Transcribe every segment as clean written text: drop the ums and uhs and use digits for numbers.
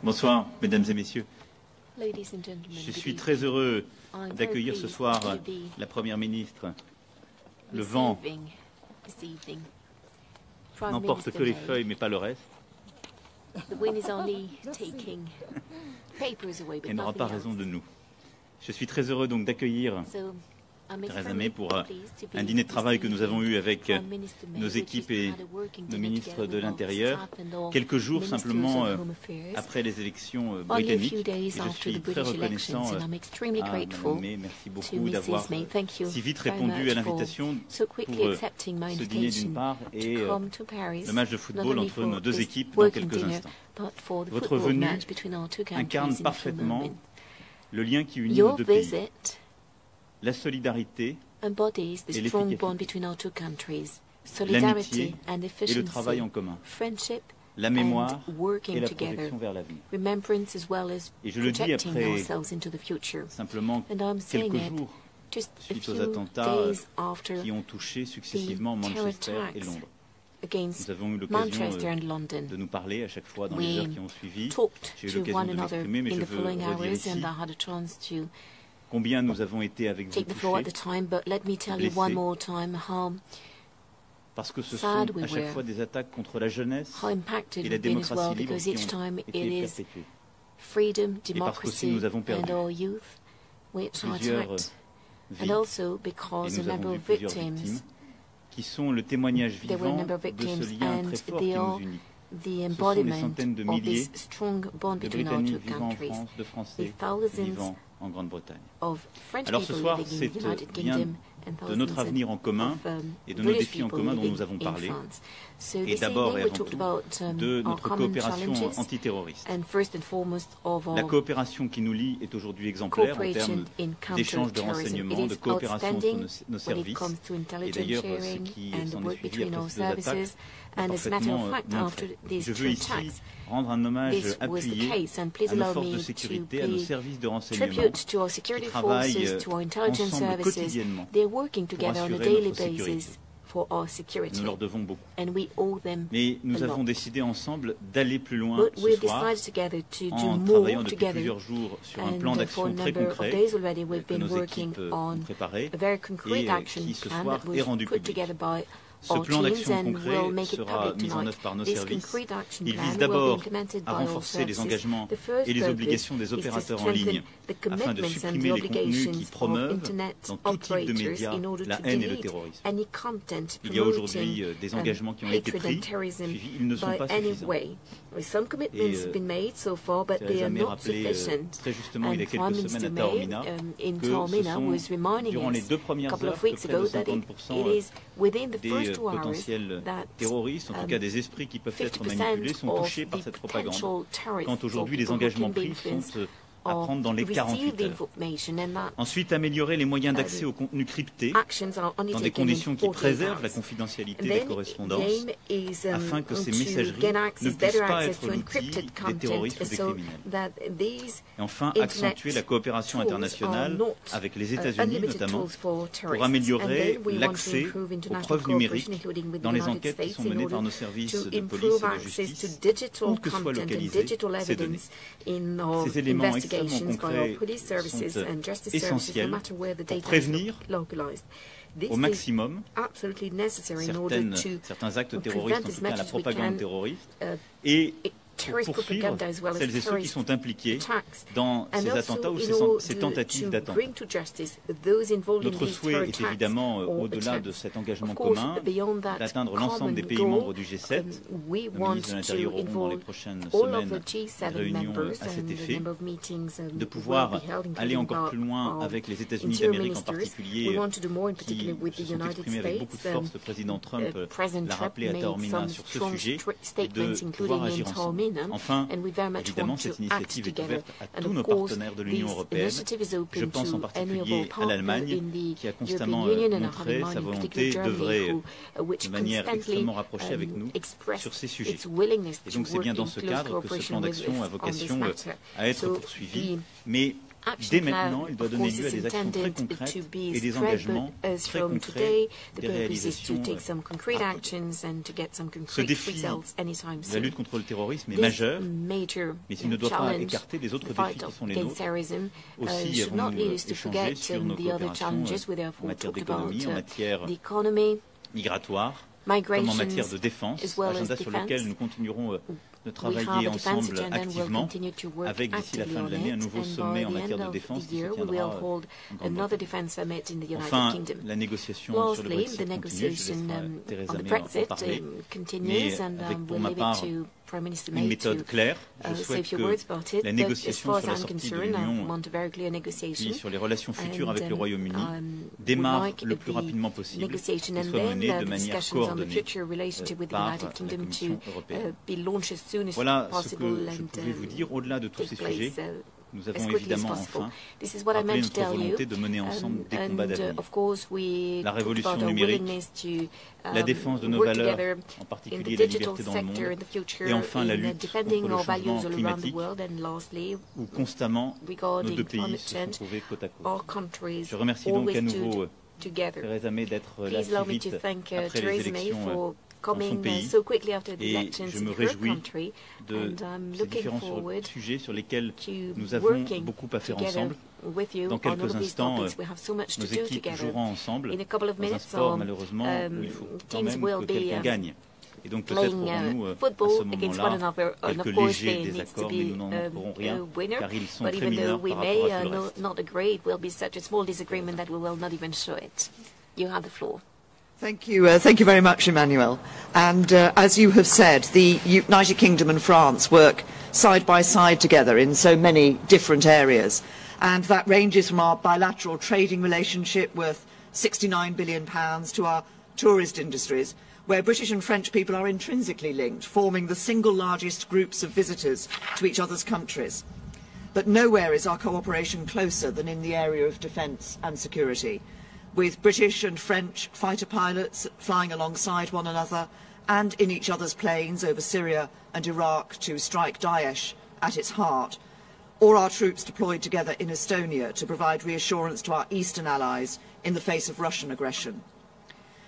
Bonsoir, mesdames et messieurs. Je suis très heureux d'accueillir ce soir la Première ministre. Le vent n'emporte que les feuilles, mais pas le reste. Elle n'aura pas raison de nous. Je suis très heureux donc d'accueillir Theresa May pour un dîner de travail que nous avons eu avec nos équipes et nos ministres de l'Intérieur, quelques jours simplement après les élections britanniques. Et je suis très reconnaissant à Mme May. Merci beaucoup d'avoir si vite répondu à l'invitation pour ce dîner d'une part et le match de football entre nos deux équipes dans quelques instants. Votre venue incarne parfaitement le lien qui unit nos deux pays. La solidarité et l'efficacité, l'amitié et le travail en commun, la mémoire et la projection vers l'avenir. Et je le dis après simplement quelques jours suite aux attentats qui ont touché successivement Manchester et Londres. Nous avons eu l'occasion de nous parler à chaque fois dans les heures qui ont suivi. J'ai eu l'occasion de m'exprimer, mais je veux redire ici combien nous avons été avec vous touchés, blessés, parce que ce sont à chaque fois des attaques contre la jeunesse et la démocratie libre qui ont été perpétuées. Et parce qu'aussi nous avons perdu plusieurs vies, et nous avons vu plusieurs victimes, qui sont le témoignage vivant de ce lien très fort qui nous unit. Ce sont des centaines de milliers de Britanniques vivant en France, de Français vivant en Grande-Bretagne. Alors ce soir, c'est bien de notre avenir en commun et de nos défis en commun dont nous avons parlé, et d'abord et avant tout de notre coopération antiterroriste. La coopération qui nous lie est aujourd'hui exemplaire en termes d'échange de renseignements, de coopération entre nos services, et d'ailleurs ce qui s'en est suivi après ces deux attaques a parfaitement montré. Je veux ici rendre un hommage appuyé à nos forces de sécurité, à nos services de renseignement qui travaillent ensemble quotidiennement pour assurer notre sécurité. Nous leur devons beaucoup. Mais nous avons décidé ensemble d'aller plus loin ce soir en travaillant depuis plusieurs jours sur un plan d'action très concret que nos équipes ont préparé et qui ce soir est rendu public. Ce plan d'action concret sera mis en œuvre par nos services. Il vise d'abord à renforcer les engagements et les obligations des opérateurs en ligne afin de supprimer les contenus qui promeuvent, dans tout type de médias, la haine et le terrorisme. Il y a aujourd'hui des engagements qui ont été pris, suivis, ils ne sont pas suffisants. Et Theresa May rappelait très justement il y a quelques semaines à Taormina que ce sont durant les 2 premières heures que près de 50% des potentiels terroristes, en tout cas des esprits qui peuvent être manipulés, sont touchés par cette propagande. Quand aujourd'hui les engagements pris sont à prendre dans les 48 heures. Ensuite, améliorer les moyens d'accès au contenu crypté dans des conditions qui préservent la confidentialité des correspondances afin que ces messageries ne puissent pas être l'outil des terroristes ou des criminels. Et enfin, accentuer la coopération internationale avec les États-Unis notamment pour améliorer l'accès aux preuves numériques dans les enquêtes qui sont menées par nos services de police et de justice, où que soient localisées ces données. Ces éléments extrêmement concrets sont essentiels pour prévenir au maximum certains actes terroristes, en tout cas la propagande terroriste, et pour poursuivre celles et ceux qui sont impliqués dans ces attentats ou ces tentatives d'attentats. Notre souhait est évidemment, au-delà de cet engagement commun, d'atteindre l'ensemble des pays membres du G7. Nos ministres de l'Intérieur auront dans les prochaines semaines une réunion à cet effet, de pouvoir aller encore plus loin avec les États-Unis d'Amérique en particulier, qui se sont exprimés avec beaucoup de force. Le président Trump l'a rappelé à Taormina sur ce sujet, et de pouvoir agir ensemble. Enfin, évidemment, cette initiative est ouverte à tous nos partenaires de l'Union européenne. Je pense en particulier à l'Allemagne, qui a constamment montré sa volonté d'œuvrer de manière extrêmement rapprochée avec nous sur ces sujets. Et donc c'est bien dans ce cadre que ce plan d'action a vocation à être poursuivi. Mais dès maintenant, il doit donner lieu à des actions très concrètes et des engagements très concrets, des réalisations Ce défi de la lutte contre le terrorisme est majeur, mais il ne doit pas écarter les autres défis qui sont les nôtres. Aussi avons-nous échangé sur nos coopérations en matière d'économie, en matière migratoire, comme en matière de défense, agenda sur lequel nous continuerons de travailler ensemble activement, avec d'ici la fin de l'année un nouveau sommet en matière de défense qui se tiendra en Grande-Bretagne. Enfin, la négociation sur le Brexit continue, je laisserai Theresa May en parler, mais avec pour ma part une méthode claire. Je souhaite que la négociation sur la sortie de l'Union, puis sur les relations futures avec le Royaume-Uni, démarre le plus rapidement possible et soit menée de manière coordonnée par la Commission européenne. Voilà ce que je pouvais vous dire. Au-delà de tous ces sujets, nous avons évidemment enfin rappelé notre volonté de mener ensemble des combats d'avenir. La révolution numérique, la défense de nos valeurs, en particulier la liberté dans le monde, et enfin la lutte contre le changement climatique, où constamment nos deux pays se sont trouvés côte à côte. Je remercie donc à nouveau Theresa May d'être là si vite après les élections dans son pays, et je me réjouis de ces différents sujets sur lesquels nous avons beaucoup à faire ensemble. Dans quelques instants, nos équipes joueront ensemble dans un sport, malheureusement, où il faut quand même que quelqu'un gagne. Et donc peut-être aurons-nous à ce moment-là quelques légers désaccords, mais nous n'en ferons rien, car ils sont très mineurs par rapport à tout le reste. Thank you very much, Emmanuel. And as you have said, the United Kingdom and France work side by side together in so many different areas. And that ranges from our bilateral trading relationship worth £69 billion to our tourist industries, where British and French people are intrinsically linked, forming the single largest groups of visitors to each other's countries. But nowhere is our cooperation closer than in the area of defence and security, with British and French fighter pilots flying alongside one another and in each other's planes over Syria and Iraq to strike Daesh at its heart, or our troops deployed together in Estonia to provide reassurance to our eastern allies in the face of Russian aggression.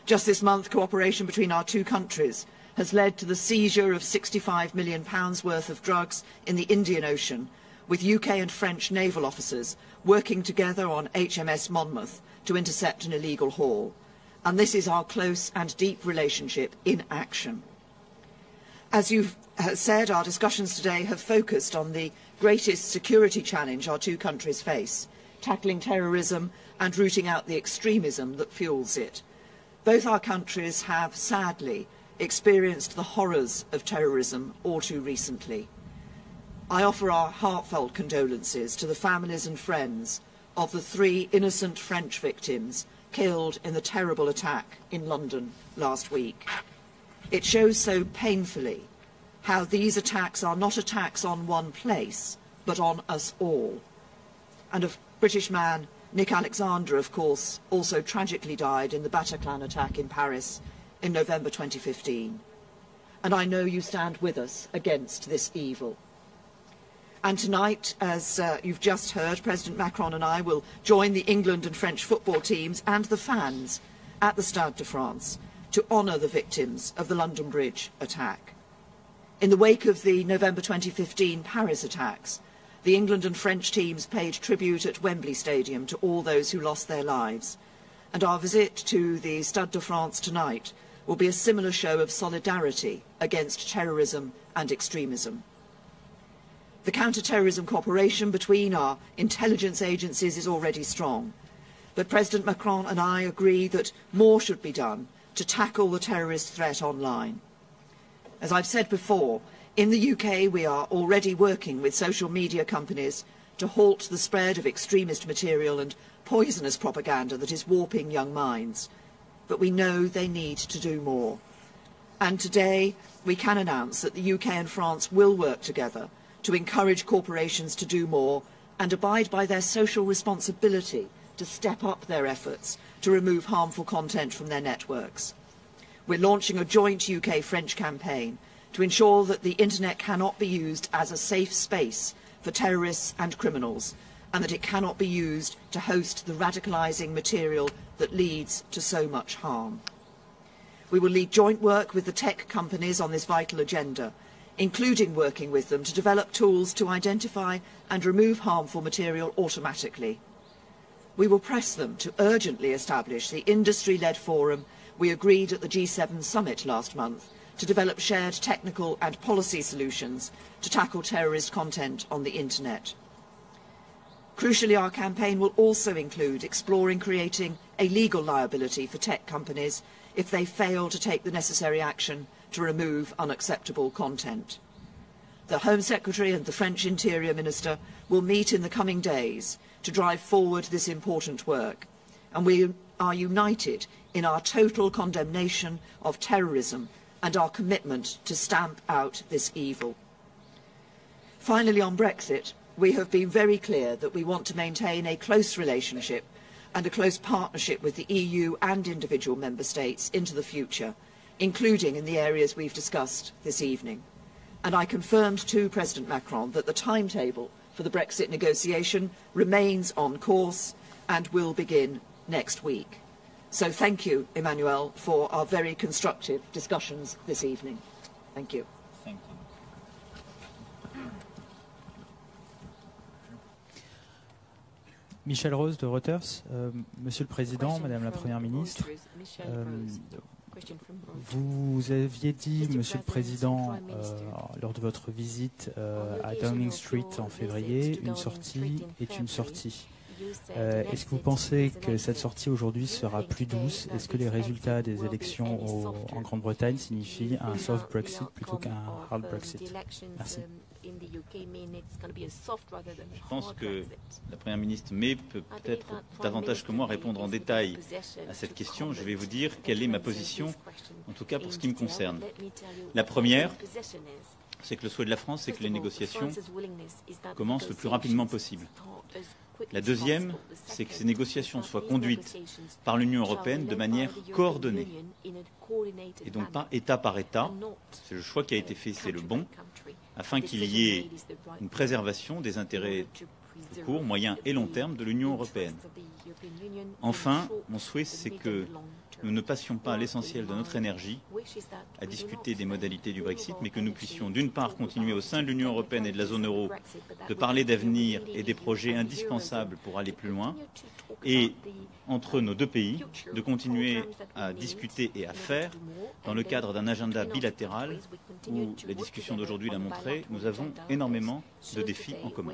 Just this month, cooperation between our two countries has led to the seizure of £65 million worth of drugs in the Indian Ocean, with UK and French naval officers working together on HMS Monmouth to intercept an illegal haul. And this is our close and deep relationship in action. As you've said, our discussions today have focused on the greatest security challenge our two countries face, tackling terrorism and rooting out the extremism that fuels it. Both our countries have, sadly, experienced the horrors of terrorism all too recently. I offer our heartfelt condolences to the families and friends of the 3 innocent French victims killed in the terrible attack in London last week. It shows so painfully how these attacks are not attacks on one place, but on us all. And a British man, Nick Alexander, of course, also tragically died in the Bataclan attack in Paris in November 2015. And I know you stand with us against this evil. And tonight, as you've just heard, President Macron and I will join the England and French football teams and the fans at the Stade de France to honour the victims of the London Bridge attack. In the wake of the November 2015 Paris attacks, the England and French teams paid tribute at Wembley Stadium to all those who lost their lives. And our visit to the Stade de France tonight will be a similar show of solidarity against terrorism and extremism. The counter-terrorism cooperation between our intelligence agencies is already strong, but President Macron and I agree that more should be done to tackle the terrorist threat online. As I've said before, in the UK we are already working with social media companies to halt the spread of extremist material and poisonous propaganda that is warping young minds, but we know they need to do more. And today we can announce that the UK and France will work together to encourage corporations to do more and abide by their social responsibility to step up their efforts to remove harmful content from their networks. We're launching a joint UK-French campaign to ensure that the internet cannot be used as a safe space for terrorists and criminals, and that it cannot be used to host the radicalising material that leads to so much harm. We will lead joint work with the tech companies on this vital agenda, including working with them to develop tools to identify and remove harmful material automatically. We will press them to urgently establish the industry-led forum we agreed at the G7 summit last month to develop shared technical and policy solutions to tackle terrorist content on the internet. Crucially, our campaign will also include exploring creating a legal liability for tech companies if they fail to take the necessary action to remove unacceptable content. The Home Secretary and the French Interior Minister will meet in the coming days to drive forward this important work, and we are united in our total condemnation of terrorism and our commitment to stamp out this evil. Finally, on Brexit, we have been very clear that we want to maintain a close relationship and a close partnership with the EU and individual member states into the future, including in the areas we've discussed this evening. And I confirmed to President Macron that the timetable for the Brexit negotiation remains on course and will begin next week. So thank you, Emmanuel, for our very constructive discussions this evening. Thank you. Thank you. Michel Rose de Reuters. Monsieur le Président, Madame la Première ministre, vous aviez dit, Monsieur le Président, lors de votre visite à Downing Street en février, une sortie est une sortie. Est-ce que vous pensez que cette sortie aujourd'hui sera plus douce? Est-ce que les résultats des élections en Grande-Bretagne signifient un soft Brexit plutôt qu'un hard Brexit? Merci. Je pense que la Première ministre May peut peut-être davantage que moi répondre en détail à cette question. Je vais vous dire quelle est ma position, en tout cas pour ce qui me concerne. La première, c'est que le souhait de la France, c'est que les négociations commencent le plus rapidement possible. La deuxième, c'est que ces négociations soient conduites par l'Union européenne de manière coordonnée et donc pas État par État. C'est le choix qui a été fait, c'est le bon, afin qu'il y ait une préservation des intérêts de court, moyen et long terme de l'Union européenne. Enfin, mon souhait, c'est que nous ne passions pas à l'essentiel de notre énergie à discuter des modalités du Brexit, mais que nous puissions d'une part continuer au sein de l'Union européenne et de la zone euro de parler d'avenir et des projets indispensables pour aller plus loin, et entre nos deux pays, de continuer à discuter et à faire dans le cadre d'un agenda bilatéral où la discussion d'aujourd'hui l'a montré, nous avons énormément de défis en commun.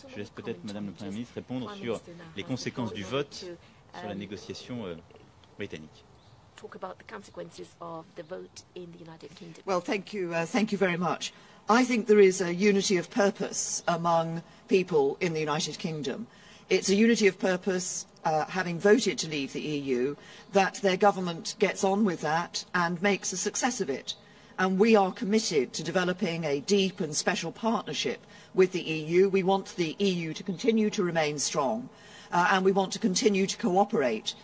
Je laisse peut-être Madame le Premier ministre répondre sur les conséquences du vote sur la négociation britannique. Well, thank you very much. I think there is a unity of purpose among people in the United Kingdom. It's a unity of purpose, having voted to leave the EU, that their government gets on with that and makes a success of it. And we are committed to developing a deep and special partnership with the EU. We want the EU to continue to remain strong, and we want to continue to cooperate.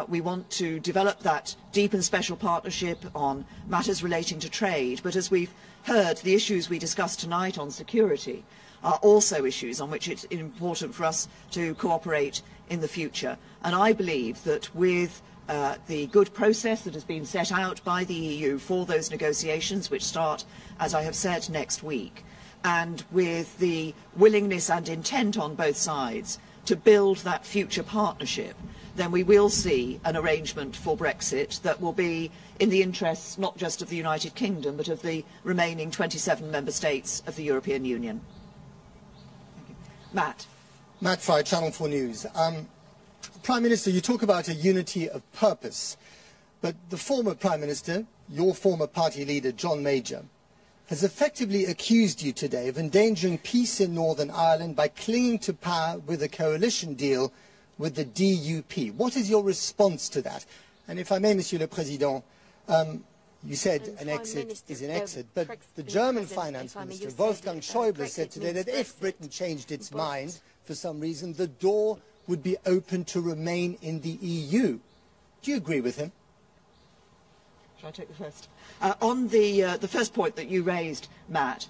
We want to develop that deep and special partnership on matters relating to trade, but as we've heard, the issues we discussed tonight on security are also issues on which it's important for us to cooperate in the future. And I believe that with the good process that has been set out by the EU for those negotiations, which start, as I have said, next week, and with the willingness and intent on both sides to build that future partnership, then we will see an arrangement for Brexit that will be in the interests not just of the United Kingdom, but of the remaining 27 member states of the European Union. Matt. Matt Frye, Channel 4 News. Prime Minister, you talk about a unity of purpose, but the former Prime Minister, your former party leader, John Major, has effectively accused you today of endangering peace in Northern Ireland by clinging to power with a coalition deal with the DUP. What is your response to that? And if I may, Monsieur le Président, you said an exit is an exit, but the German finance minister, Wolfgang Schäuble, said today that if Britain changed its mind for some reason, the door would be open to remain in the EU. Do you agree with him? Shall I take the first? On the first point that you raised, Matt,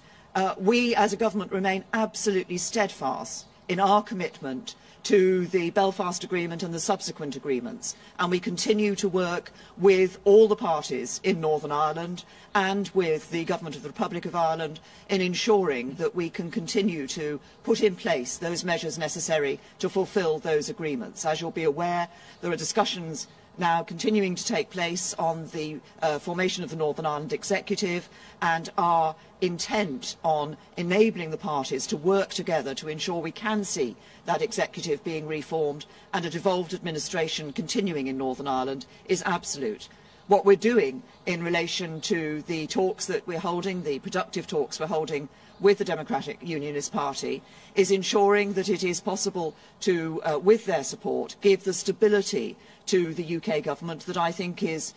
we as a government remain absolutely steadfast in our commitment to the Belfast Agreement and the subsequent agreements, and we continue to work with all the parties in Northern Ireland and with the Government of the Republic of Ireland in ensuring that we can continue to put in place those measures necessary to fulfil those agreements. As you'll be aware, there are discussions now continuing to take place on the formation of the Northern Ireland Executive, and our intent on enabling the parties to work together to ensure we can see that executive being reformed and a devolved administration continuing in Northern Ireland is absolute. What we're doing in relation to the talks that we're holding, the productive talks we're holding with the Democratic Unionist Party, is ensuring that it is possible to, with their support, give the stability to the UK government that I think is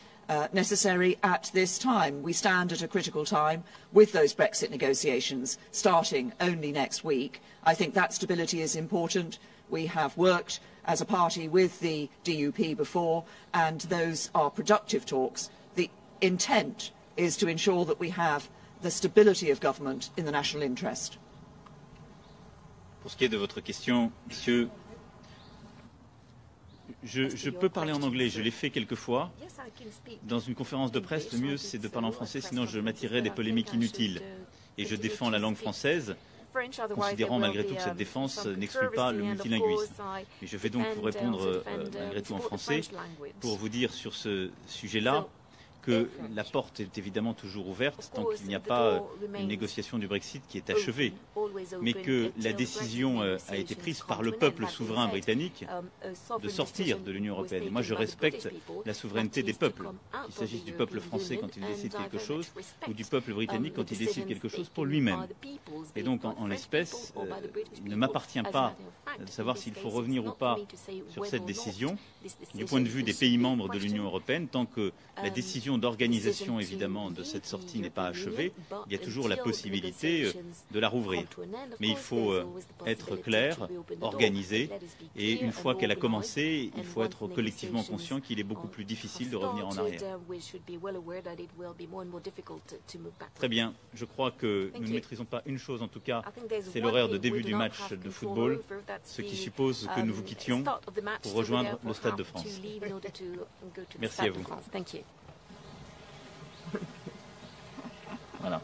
necessary at this time. We stand at a critical time with those Brexit negotiations starting only next week. I think that stability is important. We have worked as a party with the DUP before, and those are productive talks. The intent is to ensure that we have the stability of government in the national interest. Pour ce qui est de votre question, monsieur, je peux parler en anglais, je l'ai fait quelques fois. Dans une conférence de presse, le mieux c'est de parler en français, sinon je m'attirerai des polémiques inutiles. Et je défends la langue française, considérant malgré tout que cette défense n'exclut pas le multilinguisme. Mais je vais donc vous répondre malgré tout en français pour vous dire sur ce sujet-là que la porte est évidemment toujours ouverte tant qu'il n'y a pas une négociation du Brexit qui est achevée, mais que la décision a été prise par le peuple souverain britannique de sortir de l'Union européenne. Et moi, je respecte la souveraineté des peuples, qu'il s'agisse du peuple français quand il décide quelque chose ou du peuple britannique quand il décide quelque chose pour lui-même. Et donc, en l'espèce, il ne m'appartient pas de savoir s'il faut revenir ou pas sur cette décision du point de vue des pays membres de l'Union européenne, tant que la décision d'organisation évidemment de cette sortie n'est pas achevée, il y a toujours la possibilité de la rouvrir. Mais il faut être clair, organisé, et une fois qu'elle a commencé, il faut être collectivement conscient qu'il est beaucoup plus difficile de revenir en arrière. Très bien, je crois que nous ne maîtrisons pas une chose en tout cas, c'est l'horaire de début du match de football, ce qui suppose que nous vous quittions pour rejoindre le Stade de France. Merci à vous. Thank you. Voilà.